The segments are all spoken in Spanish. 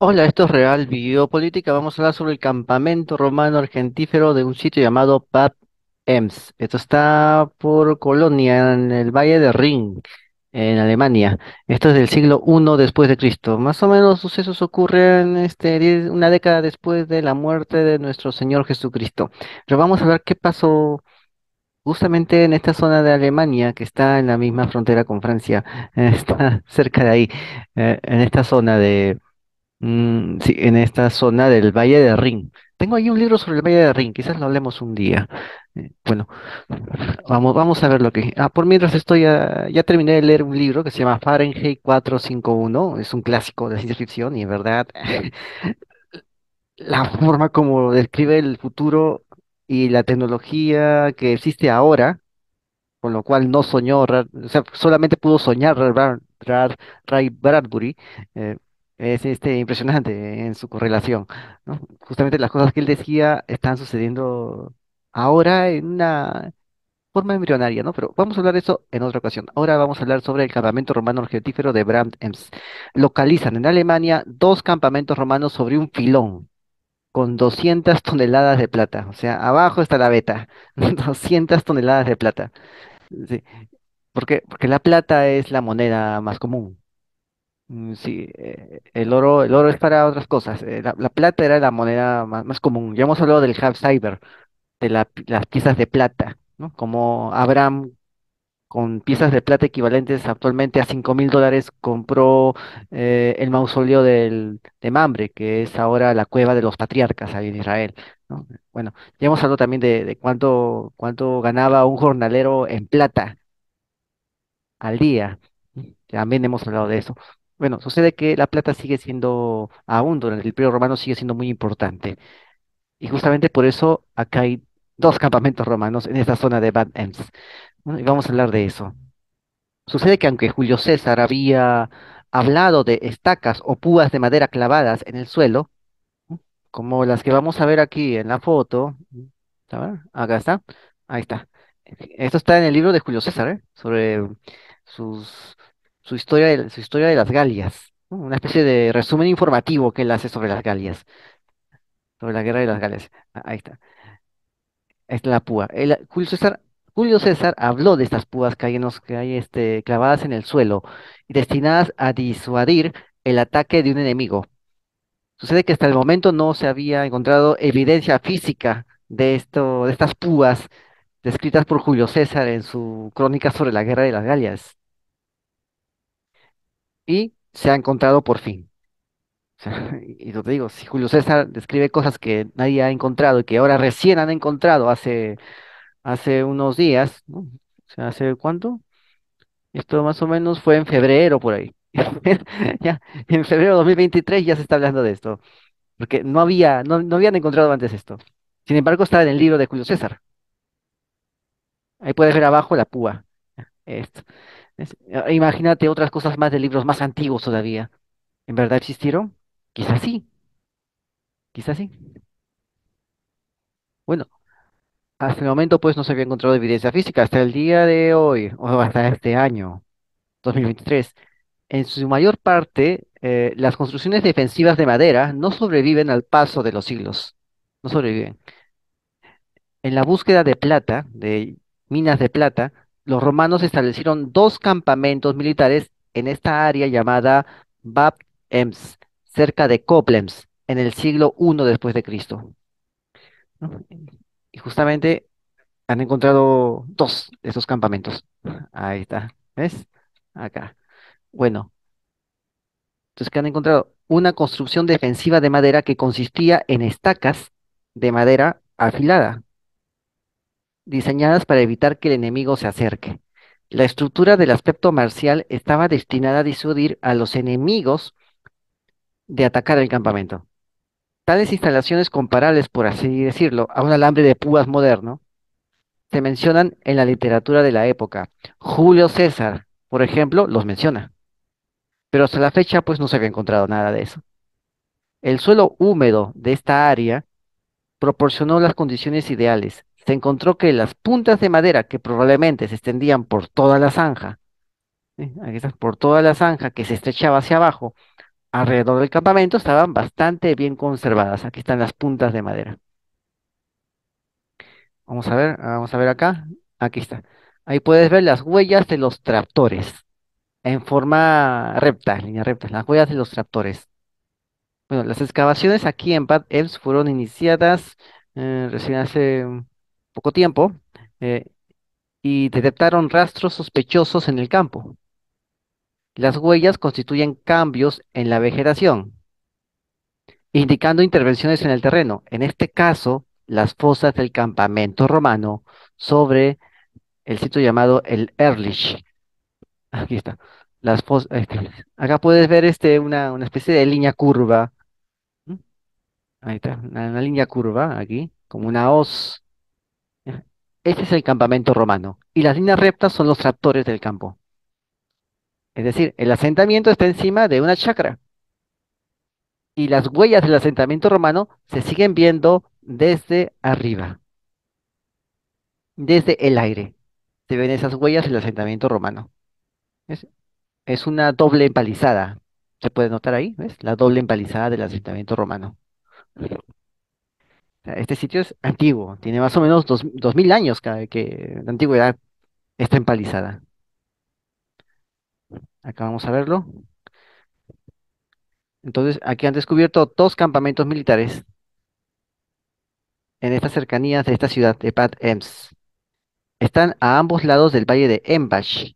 Hola, esto es Real Biopolítica. Vamos a hablar sobre el campamento romano argentífero de un sitio llamado Bad Ems. Esto está por Colonia, en el Valle de Rin, en Alemania. Esto es del siglo I después de Cristo. Más o menos los sucesos ocurren una década después de la muerte de nuestro Señor Jesucristo. Pero vamos a ver qué pasó justamente en esta zona de Alemania que está en la misma frontera con Francia. Está cerca de ahí, en esta zona sí, en esta zona del Valle de Rin. Tengo ahí un libro sobre el Valle de Rin, quizás lo hablemos un día. Bueno, vamos a ver lo que... por mientras ya terminé de leer un libro que se llama Fahrenheit 451, es un clásico de ciencia ficción y en verdad la forma como describe el futuro y la tecnología que existe ahora con lo cual no soñó, o sea, solamente pudo soñar Ray Bradbury, eh, es impresionante en su correlación, ¿no? Justamente las cosas que él decía están sucediendo ahora en una forma embrionaria, ¿no? Pero vamos a hablar de eso en otra ocasión. Ahora vamos a hablar sobre el campamento romano argentífero de Brand Ems. Localizan en Alemania dos campamentos romanos sobre un filón con 200 toneladas de plata. O sea, abajo está la beta, 200 toneladas de plata. Sí. ¿Por qué? Porque la plata es la moneda más común. Sí, el oro es para otras cosas. La plata era la moneda más común. Ya hemos hablado del Half-Cyber, de las piezas de plata, ¿no? Como Abraham, con piezas de plata equivalentes actualmente a $5.000, compró el mausoleo de Mamre, que es ahora la cueva de los patriarcas ahí en Israel, ¿no? Bueno, ya hemos hablado también de cuánto ganaba un jornalero en plata al día. También hemos hablado de eso. Bueno, sucede que la plata sigue siendo, aún durante el Imperio Romano, sigue siendo muy importante. Y justamente por eso acá hay dos campamentos romanos en esta zona de Bad Ems. Bueno, y vamos a hablar de eso. Sucede que aunque Julio César había hablado de estacas o púas de madera clavadas en el suelo, como las que vamos a ver aquí en la foto. A ver, acá está. Ahí está. Esto está en el libro de Julio César, ¿eh? Sobre sus, su historia de las Galias, ¿no? Una especie de resumen informativo que él hace sobre las Galias, sobre la guerra de las Galias. Ahí está. Ahí está la púa. Julio César habló de estas púas que hay clavadas en el suelo y destinadas a disuadir el ataque de un enemigo. Sucede que hasta el momento no se había encontrado evidencia física de estas púas descritas por Julio César en su crónica sobre la guerra de las Galias. Y se ha encontrado por fin. O sea, y lo te digo, si Julio César describe cosas que nadie ha encontrado y que ahora recién han encontrado hace unos días, ¿no? O sea, ¿hace cuánto? Esto más o menos fue en febrero por ahí. Ya, en febrero de 2023 ya se está hablando de esto. Porque no habían encontrado antes esto. Sin embargo, está en el libro de Julio César. Ahí puedes ver abajo la púa. Esto. Imagínate otras cosas más de libros más antiguos todavía. ¿En verdad existieron? Quizás sí, quizás sí. Bueno, hasta el momento pues no se había encontrado evidencia física hasta el día de hoy, o hasta este año, 2023. En su mayor parte, las construcciones defensivas de madera no sobreviven al paso de los siglos. No sobreviven. En la búsqueda de plata, de minas de plata, los romanos establecieron dos campamentos militares en esta área llamada Bab Ems, cerca de Koblenz, en el siglo I después de Cristo, ¿no? Y justamente han encontrado dos de esos campamentos. Ahí está, ¿ves? Acá. Bueno, entonces que han encontrado una construcción defensiva de madera que consistía en estacas de madera afilada, diseñadas para evitar que el enemigo se acerque. La estructura del aspecto marcial estaba destinada a disuadir a los enemigos de atacar el campamento. Tales instalaciones comparables, por así decirlo, a un alambre de púas moderno, se mencionan en la literatura de la época. Julio César, por ejemplo, los menciona, pero hasta la fecha pues no se había encontrado nada de eso. El suelo húmedo de esta área proporcionó las condiciones ideales. Se encontró que las puntas de madera que probablemente se extendían por toda la zanja, ¿sí? Aquí está, por toda la zanja que se estrechaba hacia abajo, Alrededor del campamento estaban bastante bien conservadas. Aquí están las puntas de madera. Vamos a ver acá. Aquí está. Ahí puedes ver las huellas de los tractores en forma recta, línea recta, las huellas de los tractores. Bueno, las excavaciones aquí en Bad Elms fueron iniciadas recién hace poco tiempo eh, y detectaron rastros sospechosos en el campo. Las huellas constituyen cambios en la vegetación, indicando intervenciones en el terreno. En este caso, las fosas del campamento romano sobre el sitio llamado el Ehrlich. Aquí está. Acá puedes ver una especie de línea curva. ¿M? Ahí está, una línea curva aquí, como una hoz. ¿Ya? Este es el campamento romano. Y las líneas rectas son los tractores del campo. Es decir, el asentamiento está encima de una chacra. Y las huellas del asentamiento romano se siguen viendo desde arriba, desde el aire. Se ven esas huellas del asentamiento romano. Es, es una doble empalizada. Se puede notar ahí, ¿ves? La doble empalizada del asentamiento romano. O sea, este sitio es antiguo, tiene más o menos 2000 años de antigüedad esta empalizada. Acá vamos a verlo. Entonces, aquí han descubierto dos campamentos militares en estas cercanías de esta ciudad de Bad Ems. Están a ambos lados del valle de Embach.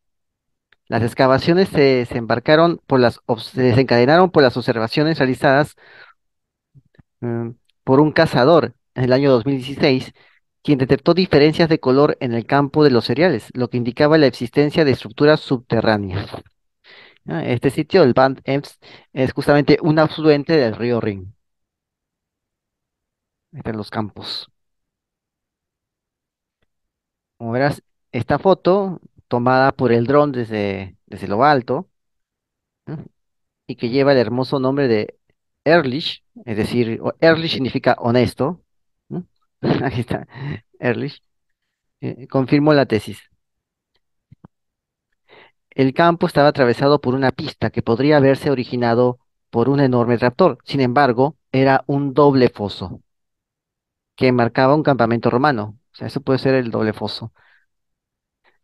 Las excavaciones se desencadenaron por las observaciones realizadas mm, por un cazador en el año 2016, quien detectó diferencias de color en el campo de los cereales, lo que indicaba la existencia de estructuras subterráneas. Este sitio, el Bad Ems, es justamente un afluente del río Rin, entre los campos. Como verás, esta foto, tomada por el dron desde lo alto, ¿no? Y que lleva el hermoso nombre de Ehrlich, es decir, Ehrlich significa honesto, ¿no? Aquí está, Ehrlich, confirmó la tesis. El campo estaba atravesado por una pista que podría haberse originado por un enorme raptor. Sin embargo, era un doble foso que marcaba un campamento romano. O sea, eso puede ser el doble foso.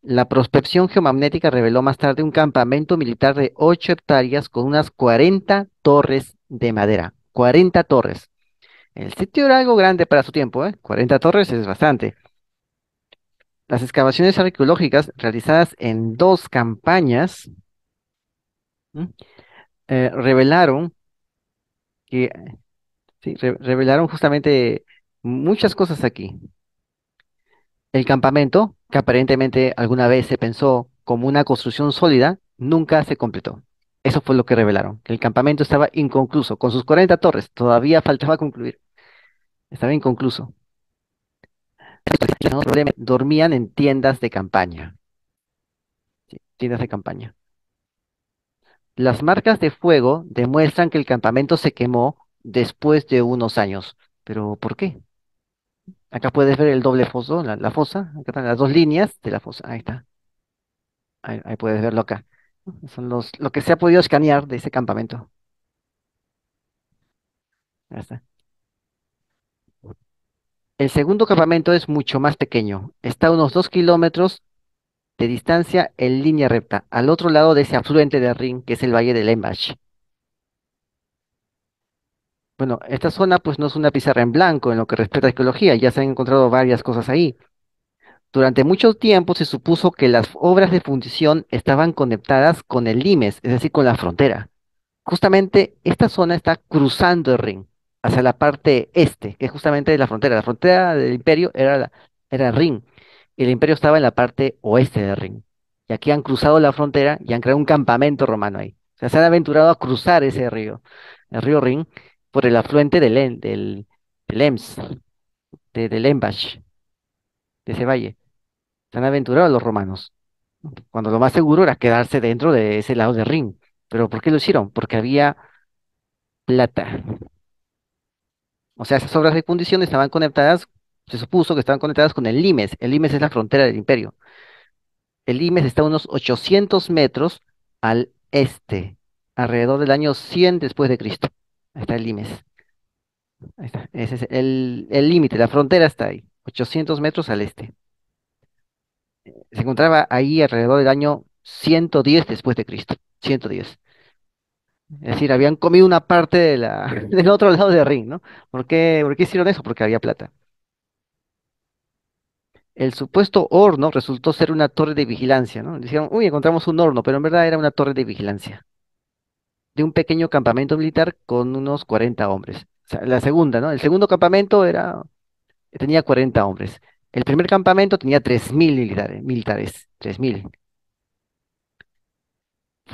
La prospección geomagnética reveló más tarde un campamento militar de 8 hectáreas con unas 40 torres de madera. 40 torres. El sitio era algo grande para su tiempo, ¿eh? 40 torres es bastante. Las excavaciones arqueológicas realizadas en dos campañas, ¿m? Revelaron que, sí, revelaron justamente muchas cosas aquí. El campamento, que aparentemente alguna vez se pensó como una construcción sólida, nunca se completó. Eso fue lo que revelaron, que el campamento estaba inconcluso, con sus 40 torres, todavía faltaba concluir, estaba inconcluso. ¿No? Dormían en tiendas de campaña, sí, tiendas de campaña. Las marcas de fuego demuestran que el campamento se quemó después de unos años. ¿Pero por qué? Acá puedes ver el doble foso, la fosa, acá están las dos líneas de la fosa, ahí está. Ahí puedes verlo acá. Son lo que se ha podido escanear de ese campamento. Ahí está. El segundo campamento es mucho más pequeño. Está a unos 2 kilómetros de distancia en línea recta, al otro lado de ese afluente de Rin, que es el Valle del Embach. Bueno, esta zona pues no es una pizarra en blanco en lo que respecta a arqueología, ya se han encontrado varias cosas ahí. Durante mucho tiempo se supuso que las obras de fundición estaban conectadas con el limes, es decir, con la frontera. Justamente esta zona está cruzando el Rin hacia la parte este, que es justamente la frontera. La frontera del imperio era Rin, y el imperio estaba en la parte oeste de Rin. Y aquí han cruzado la frontera y han creado un campamento romano ahí. O sea, se han aventurado a cruzar ese río, el río Rin, por el afluente del Ems, del Embach, de ese valle. Se han aventurado los romanos, cuando lo más seguro era quedarse dentro de ese lado de Rin. ¿Pero por qué lo hicieron? Porque había plata. O sea, esas obras de fundición estaban conectadas, se supuso que estaban conectadas con el Limes. El Limes es la frontera del imperio. El Limes está a unos 800 metros al este. alrededor del año 100 después de Cristo. Ahí está el Limes. Ahí está. Ese es el límite, la frontera está ahí, 800 metros al este. Se encontraba ahí alrededor del año 110 después de Cristo. 110. Es decir, habían comido una parte de del otro lado del ring, ¿no? ¿Por qué hicieron eso? Porque había plata. El supuesto horno resultó ser una torre de vigilancia, ¿no? Dijeron, uy, encontramos un horno, pero en verdad era una torre de vigilancia de un pequeño campamento militar con unos 40 hombres. O sea, la segunda, ¿no? El segundo campamento tenía 40 hombres. El primer campamento tenía 3.000 militares, 3.000.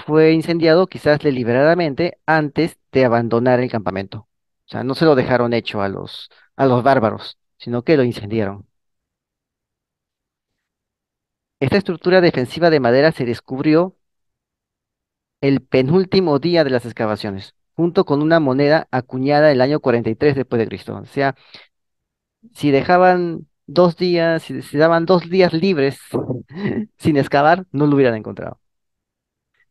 Fue incendiado quizás deliberadamente antes de abandonar el campamento. O sea, no se lo dejaron hecho a los bárbaros, sino que lo incendiaron. Esta estructura defensiva de madera se descubrió el penúltimo día de las excavaciones, junto con una moneda acuñada el año 43 después de Cristo. O sea, si dejaban 2 días, si daban 2 días libres sin excavar, no lo hubieran encontrado.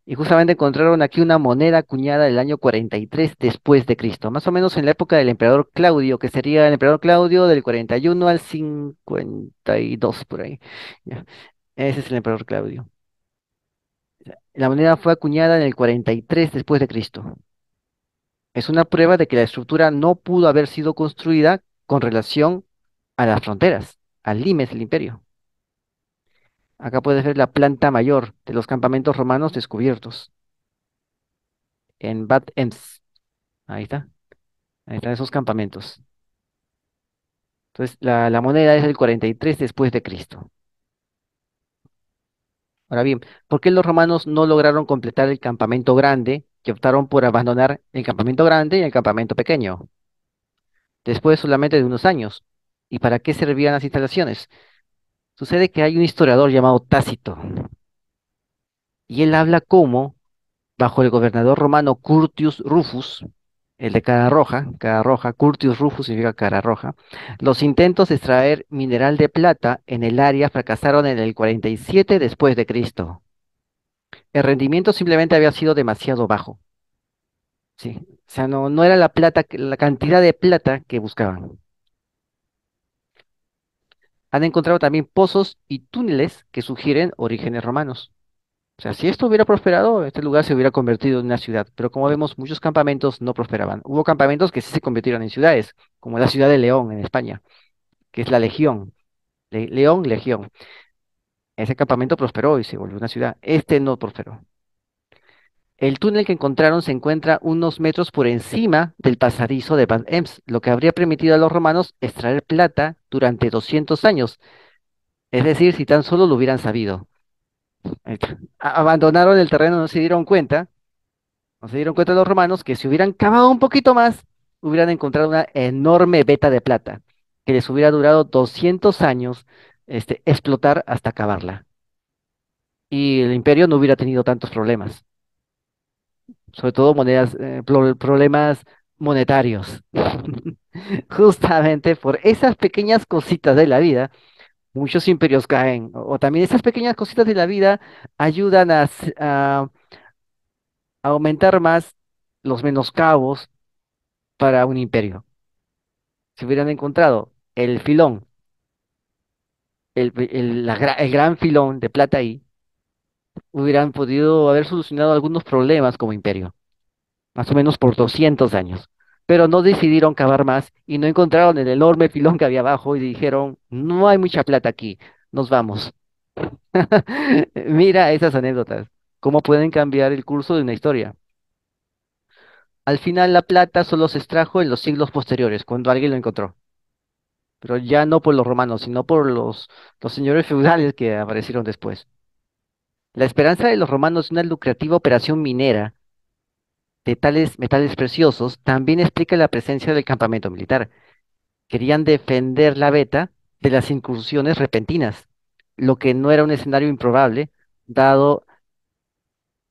Y justamente encontraron aquí una moneda acuñada del año 43 después de Cristo, más o menos en la época del emperador Claudio, que sería el emperador Claudio del 41 al 52 por ahí. Ya. Ese es el emperador Claudio. La moneda fue acuñada en el 43 después de Cristo. Es una prueba de que la estructura no pudo haber sido construida con relación a las fronteras, al limes del imperio. Acá puedes ver la planta mayor de los campamentos romanos descubiertos en Bad Ems. Ahí está. Ahí están esos campamentos. Entonces, la moneda es del 43 después de Cristo. Ahora bien, ¿por qué los romanos no lograron completar el campamento grande y optaron por abandonar el campamento grande y el campamento pequeño? Después solamente de unos años. ¿Y para qué servían las instalaciones? Sucede que hay un historiador llamado Tácito, y él habla cómo, bajo el gobernador romano Curtius Rufus, el de cara roja, Curtius Rufus significa cara roja, los intentos de extraer mineral de plata en el área fracasaron en el 47 después de Cristo. El rendimiento simplemente había sido demasiado bajo, ¿sí? O sea, no era la plata, la cantidad de plata que buscaban. Han encontrado también pozos y túneles que sugieren orígenes romanos. O sea, si esto hubiera prosperado, este lugar se hubiera convertido en una ciudad. Pero como vemos, muchos campamentos no prosperaban. Hubo campamentos que sí se convirtieron en ciudades, como la ciudad de León en España, que es la Legión. León, Legión. Ese campamento prosperó y se volvió una ciudad. Este no prosperó. El túnel que encontraron se encuentra unos metros por encima del pasadizo de Bad Ems, lo que habría permitido a los romanos extraer plata durante 200 años. Es decir, si tan solo lo hubieran sabido. Ahí está. Abandonaron el terreno, no se dieron cuenta los romanos que si hubieran cavado un poquito más, hubieran encontrado una enorme veta de plata, que les hubiera durado 200 años explotar hasta acabarla. Y el imperio no hubiera tenido tantos problemas, sobre todo problemas monetarios. Justamente por esas pequeñas cositas de la vida, muchos imperios caen. O también esas pequeñas cositas de la vida ayudan a aumentar más los menoscabos para un imperio. Si hubieran encontrado el filón, el gran filón de plata ahí, hubieran podido haber solucionado algunos problemas como imperio, más o menos por 200 años. Pero no decidieron cavar más y no encontraron el enorme filón que había abajo y dijeron, no hay mucha plata aquí, nos vamos. Mira esas anécdotas, cómo pueden cambiar el curso de una historia. Al final la plata solo se extrajo en los siglos posteriores, cuando alguien lo encontró, pero ya no por los romanos, sino por los señores feudales que aparecieron después. La esperanza de los romanos de una lucrativa operación minera de tales metales preciosos también explica la presencia del campamento militar. Querían defender la veta de las incursiones repentinas, lo que no era un escenario improbable, dado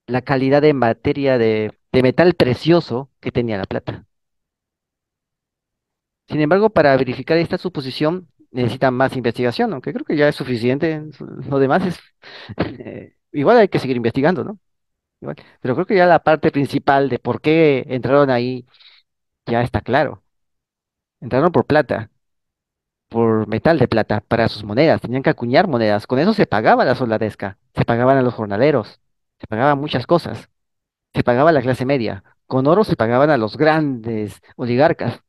la calidad de materia de metal precioso que tenía la plata. Sin embargo, para verificar esta suposición necesitan más investigación, aunque creo que ya es suficiente. Lo demás es, igual hay que seguir investigando, ¿no? igual. Pero creo que ya la parte principal de por qué entraron ahí ya está claro. Entraron por plata, por metal de plata para sus monedas. Tenían que acuñar monedas. Con eso se pagaba la soldadesca, se pagaban a los jornaleros, se pagaban muchas cosas, se pagaba a la clase media. Con oro se pagaban a los grandes oligarcas.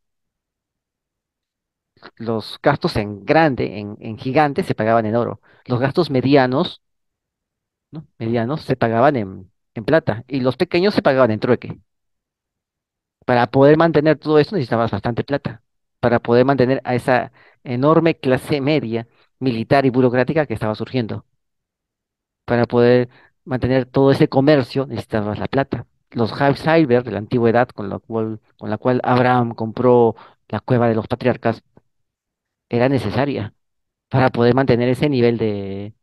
Los gastos en grande, en gigante, se pagaban en oro. Los gastos medianos, ¿no? Medianos se pagaban en plata. Y los pequeños se pagaban en trueque. Para poder mantener todo esto necesitabas bastante plata. Para poder mantener a esa enorme clase media militar y burocrática que estaba surgiendo. Para poder mantener todo ese comercio necesitabas la plata. Los Halb-Cyber de la antigüedad, con la cual Abraham compró la cueva de los patriarcas, era necesaria para poder mantener ese nivel de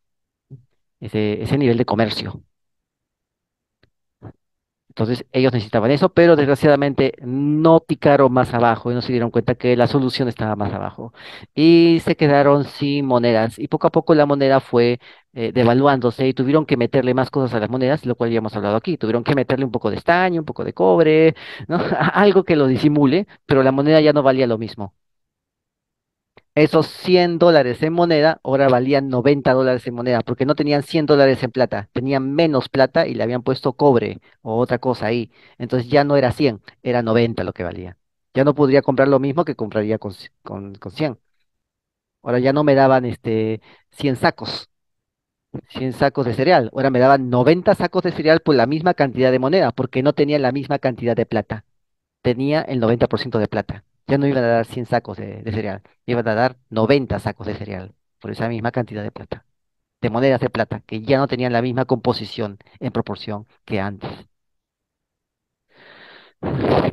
comercio. Entonces ellos necesitaban eso, pero desgraciadamente no picaron más abajo y no se dieron cuenta que la solución estaba más abajo. Y se quedaron sin monedas. Y poco a poco la moneda fue devaluándose y tuvieron que meterle más cosas a las monedas, lo cual ya hemos hablado aquí. Tuvieron que meterle un poco de estaño, un poco de cobre, ¿no? Algo que lo disimule, pero la moneda ya no valía lo mismo. Esos $100 en moneda ahora valían $90 en moneda, porque no tenían $100 en plata, tenían menos plata y le habían puesto cobre o otra cosa ahí. Entonces ya no era 100, era 90 lo que valía. Ya no podría comprar lo mismo que compraría con 100. Ahora ya no me daban 100 sacos, 100 sacos de cereal. Ahora me daban 90 sacos de cereal por la misma cantidad de moneda, porque no tenían la misma cantidad de plata. Tenía el 90% de plata. Ya no iban a dar 100 sacos de cereal, iban a dar 90 sacos de cereal por esa misma cantidad de plata, de monedas de plata, que ya no tenían la misma composición en proporción que antes.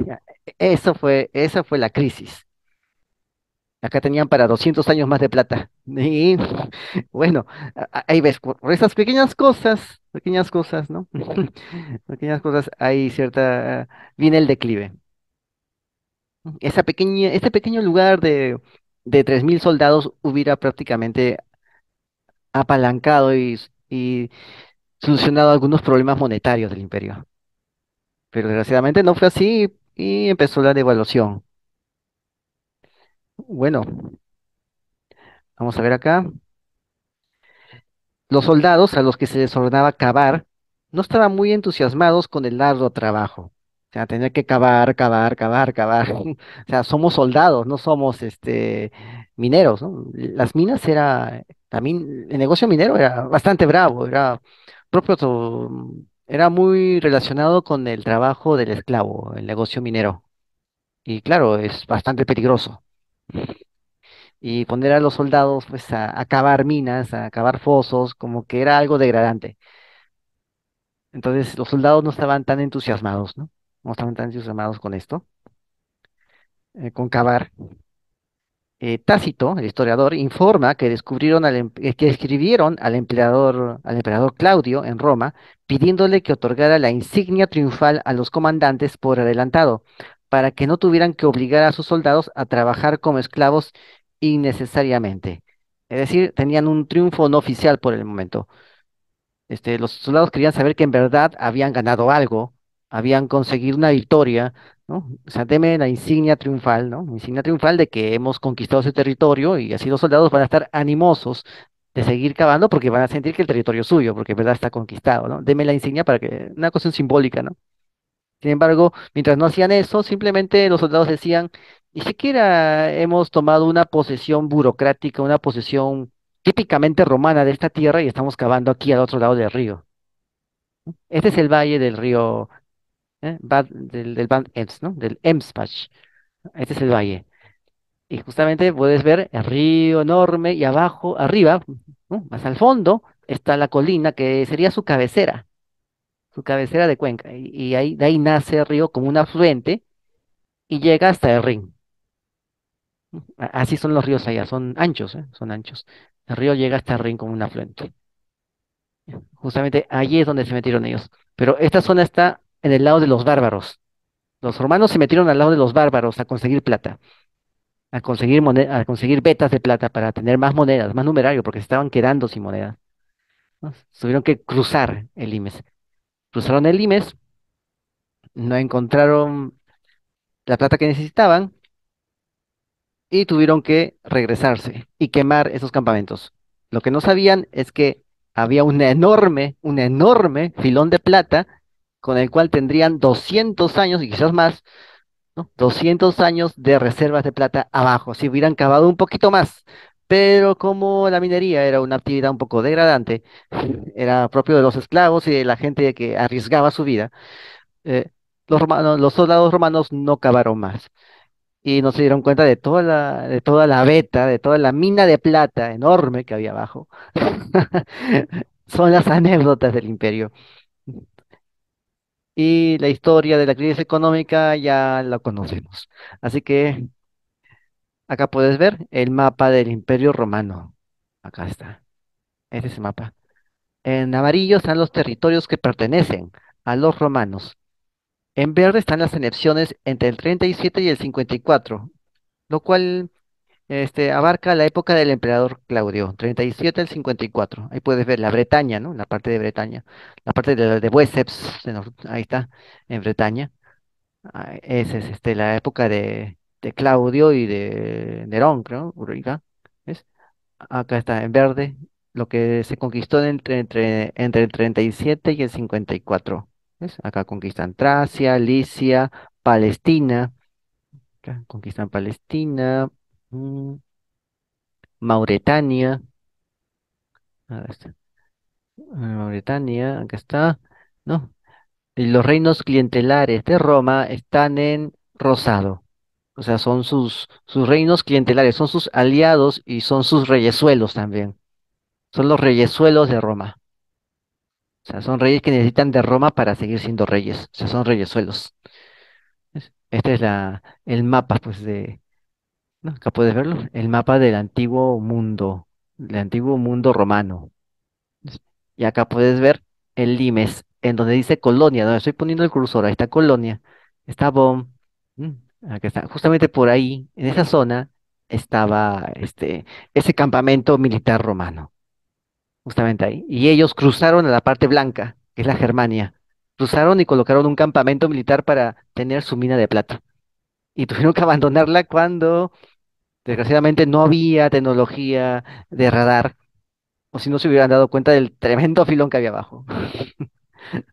Ya, esa fue la crisis. Acá tenían para 200 años más de plata. Y bueno, ahí ves, por esas pequeñas cosas, ¿no? Pequeñas cosas, hay cierta, viene el declive. Este pequeño lugar de 3.000 soldados hubiera prácticamente apalancado y solucionado algunos problemas monetarios del imperio. Pero desgraciadamente no fue así y empezó la devaluación. Bueno, vamos a ver acá. Los soldados a los que se les ordenaba cavar no estaban muy entusiasmados con el arduo trabajo. O sea, tener que cavar, cavar, cavar, cavar. O sea, somos soldados, no somos mineros, ¿no? Las minas también, el negocio minero era bastante bravo, era muy relacionado con el trabajo del esclavo, el negocio minero. Y claro, es bastante peligroso. Y poner a los soldados pues a cavar minas, a cavar fosos, como que era algo degradante. Entonces los soldados no estaban tan entusiasmados, ¿no? No estaban tan entusiasmados con esto, con cavar. Tácito, el historiador, informa que que escribieron al emperador Claudio en Roma, pidiéndole que otorgara la insignia triunfal a los comandantes por adelantado, para que no tuvieran que obligar a sus soldados a trabajar como esclavos innecesariamente. Es decir, tenían un triunfo no oficial por el momento. Los soldados querían saber que en verdad habían ganado algo, habían conseguido una victoria, ¿no? O sea, deme la insignia triunfal, ¿no? Insignia triunfal de que hemos conquistado ese territorio y así los soldados van a estar animosos de seguir cavando porque van a sentir que el territorio es suyo, porque en verdad está conquistado, ¿no? Deme la insignia para que, una cuestión simbólica, ¿no? Sin embargo, mientras no hacían eso, simplemente los soldados decían, ni siquiera hemos tomado una posesión burocrática, una posesión típicamente romana de esta tierra y estamos cavando aquí al otro lado del río. Este es el valle del río, del Bad Ems, ¿no? Del Emsbach. Este es el valle. Y justamente puedes ver el río enorme y abajo, arriba, ¿no? Más al fondo, está la colina que sería su cabecera de cuenca. Y ahí, de ahí nace el río como un afluente y llega hasta el Rin. Así son los ríos allá, son anchos, ¿eh? Son anchos. El río llega hasta el Rin como un afluente. Justamente allí es donde se metieron ellos. Pero esta zona está en el lado de los bárbaros. Los romanos se metieron al lado de los bárbaros a conseguir plata, a conseguir vetas de plata para tener más monedas, más numerario, porque se estaban quedando sin monedas, ¿no? Tuvieron que cruzar el Limes. Cruzaron el Limes, no encontraron la plata que necesitaban y tuvieron que regresarse y quemar esos campamentos. Lo que no sabían es que había un enorme filón de plata con el cual tendrían 200 años y quizás más, ¿no? 200 años de reservas de plata abajo, si hubieran cavado un poquito más. Pero como la minería era una actividad un poco degradante, era propio de los esclavos y de la gente que arriesgaba su vida, eh, los soldados romanos no cavaron más y no se dieron cuenta de toda la veta, de toda la mina de plata enorme que había abajo. Son las anécdotas del imperio. Y la historia de la crisis económica ya la conocemos. Así que acá puedes ver el mapa del imperio romano. Acá está. Este es el mapa. En amarillo están los territorios que pertenecen a los romanos. En verde están las anexiones entre el 37 y el 54, lo cual abarca la época del emperador Claudio, 37 al 54. Ahí puedes ver la Bretaña, ¿no? La parte de Bretaña. La parte de Wessex, ahí está, en Bretaña. Esa es la época de Claudio y de Nerón, creo. Uriga, ¿ves? Acá está, en verde, lo que se conquistó entre el 37 y el 54. ¿Ves? Acá conquistan Tracia, Licia, Palestina. Acá conquistan Palestina. mm, Mauretania, acá está, Mauretania, acá está, ¿no? Y los reinos clientelares de Roma están en rosado, o sea, son sus reinos clientelares, son sus aliados y son sus reyesuelos también, son los reyesuelos de Roma, o sea, son reyes que necesitan de Roma para seguir siendo reyes, o sea, son reyesuelos. Este es el mapa, pues, ¿no? Acá puedes verlo, el mapa del antiguo mundo romano. Y acá puedes ver el Limes, en donde dice Colonia, donde estoy poniendo el cursor, ahí está Colonia, está Bonn, mm, acá está, justamente por ahí, en esa zona, estaba ese campamento militar romano, justamente ahí. Y ellos cruzaron a la parte blanca, que es la Germania, cruzaron y colocaron un campamento militar para tener su mina de plata. Y tuvieron que abandonarla cuando, desgraciadamente, no había tecnología de radar, o si no se hubieran dado cuenta del tremendo filón que había abajo.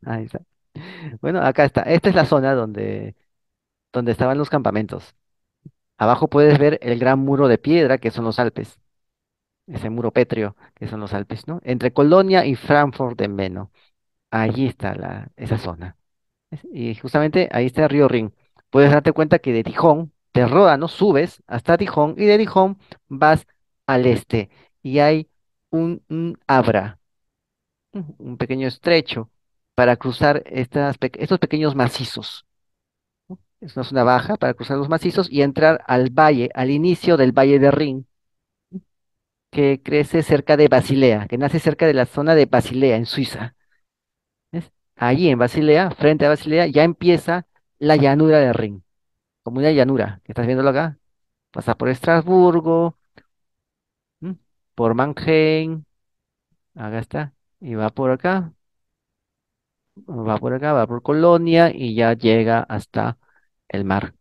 Ahí está. Bueno, acá está. Esta es la zona donde estaban los campamentos. Abajo puedes ver el gran muro de piedra que son los Alpes. Ese muro pétreo que son los Alpes, ¿no? Entre Colonia y Frankfurt de Meno. Allí está esa zona. Y justamente ahí está el río Rin. Puedes darte cuenta que de Dijon, de Ródano, subes hasta Dijon y de Dijon vas al este. Y hay un Abra, un pequeño estrecho para cruzar estos pequeños macizos. Es una zona baja para cruzar los macizos y entrar al valle, al inicio del valle de Rin, que crece cerca de Basilea, que nace cerca de la zona de Basilea, en Suiza. ¿Ves? Allí en Basilea, frente a Basilea, ya empieza la llanura de Rin, como una llanura, que estás viéndolo acá. Pasa por Estrasburgo, ¿m? Por Mannheim, acá está, y va por Colonia y ya llega hasta el mar.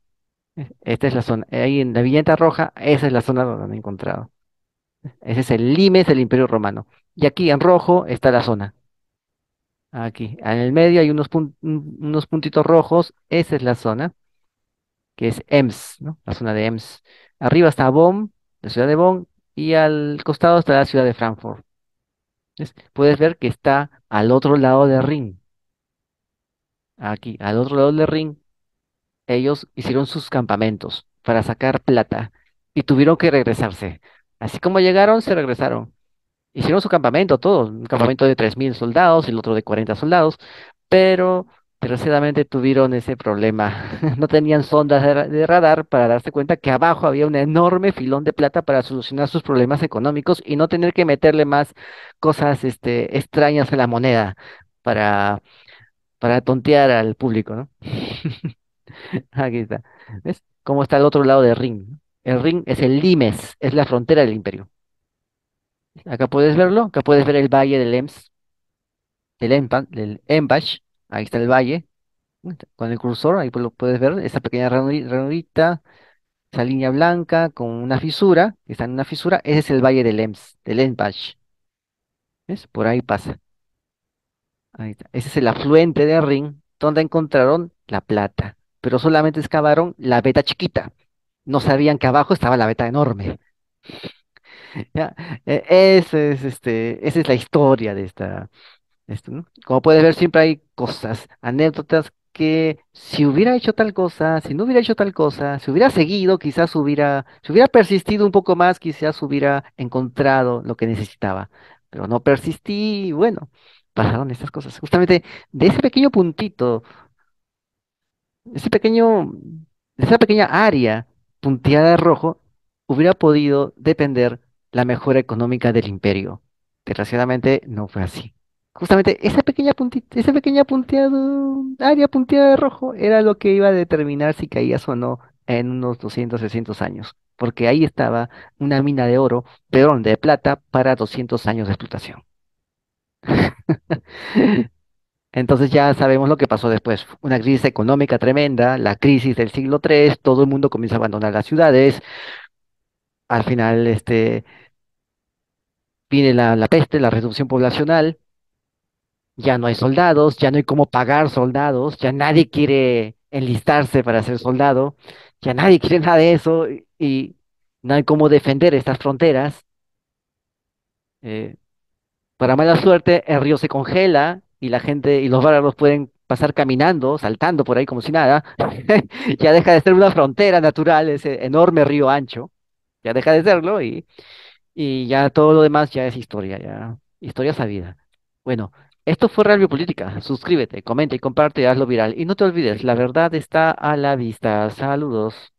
Esta es la zona, ahí en la viñeta roja, esa es la zona donde han encontrado. Ese es el limes del Imperio Romano. Y aquí en rojo está la zona. Aquí, en el medio hay unos puntitos rojos. Esa es la zona, que es Ems, ¿no? La zona de Ems. Arriba está Bonn, la ciudad de Bonn, y al costado está la ciudad de Frankfurt. ¿Ves? Puedes ver que está al otro lado del Rin. Aquí, al otro lado del Rin, ellos hicieron sus campamentos para sacar plata y tuvieron que regresarse. Así como llegaron, se regresaron. Hicieron su campamento, todos, un campamento de 3.000 soldados, el otro de 40 soldados, pero desgraciadamente tuvieron ese problema. No tenían sondas de radar para darse cuenta que abajo había un enorme filón de plata para solucionar sus problemas económicos y no tener que meterle más cosas extrañas a la moneda para, para tontear al público, ¿no? Aquí está. ¿Ves? ¿Cómo está el otro lado del ring? ¿No? El ring es el limes, es la frontera del imperio. Acá puedes verlo, acá puedes ver el valle del Ems, del Embach. Ahí está el valle, con el cursor, ahí pues lo puedes ver, esa pequeña ranurita, esa línea blanca con una fisura, que está en una fisura, ese es el valle del Enbach, ¿ves? Por ahí pasa. Ahí está. Ese es el afluente de Rin, donde encontraron la plata, pero solamente excavaron la veta chiquita. No sabían que abajo estaba la veta enorme. Ya, esa es la historia de esto, ¿no? Como puedes ver, siempre hay cosas, anécdotas que si hubiera hecho tal cosa, si no hubiera hecho tal cosa, si hubiera seguido, quizás si hubiera persistido un poco más, quizás hubiera encontrado lo que necesitaba. Pero no persistí y bueno, pasaron estas cosas. Justamente de ese pequeño puntito, ese pequeño, esa pequeña área punteada de rojo, hubiera podido depender la mejora económica del imperio. Desgraciadamente no fue así. Justamente esa pequeña puntita, esa pequeña área punteada de rojo era lo que iba a determinar si caías o no en unos 200, 300 años. Porque ahí estaba una mina de oro, perdón, de plata para 200 años de explotación. Entonces ya sabemos lo que pasó después. Una crisis económica tremenda, la crisis del siglo III, todo el mundo comienza a abandonar las ciudades. Al final, viene la peste, la reducción poblacional. Ya no hay soldados, ya no hay cómo pagar soldados, ya nadie quiere enlistarse para ser soldado, ya nadie quiere nada de eso y no hay cómo defender estas fronteras. Eh, para mala suerte, el río se congela y la gente y los bárbaros pueden pasar caminando, saltando por ahí como si nada. Ya deja de ser una frontera natural, ese enorme río ancho, ya deja de serlo y ya todo lo demás ya es historia, ya historia sabida. Bueno, esto fue Real Biopolítica. Suscríbete, comenta y comparte, hazlo viral. Y no te olvides, la verdad está a la vista. Saludos.